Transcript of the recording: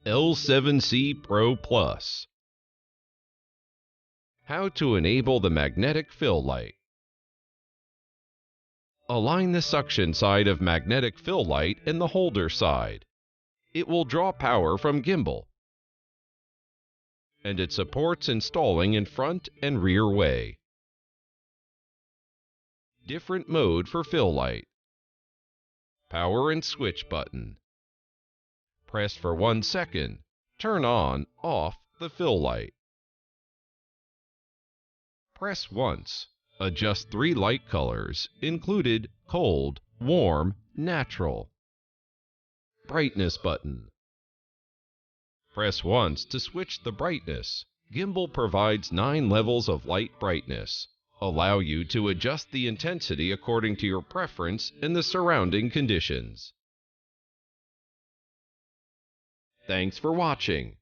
L7C Pro Plus. How to enable the magnetic fill light. Align the suction side of magnetic fill light and the holder side. It will draw power from gimbal, and it supports installing in front and rear way. Different mode for fill light. Power and switch button. Press for 1 second. Turn on, off the fill light. Press once. Adjust 3 light colors, included cold, warm, natural. Brightness button. Press once to switch the brightness. Gimbal provides 9 levels of light brightness. Allow you to adjust the intensity according to your preference and the surrounding conditions. Thanks for watching.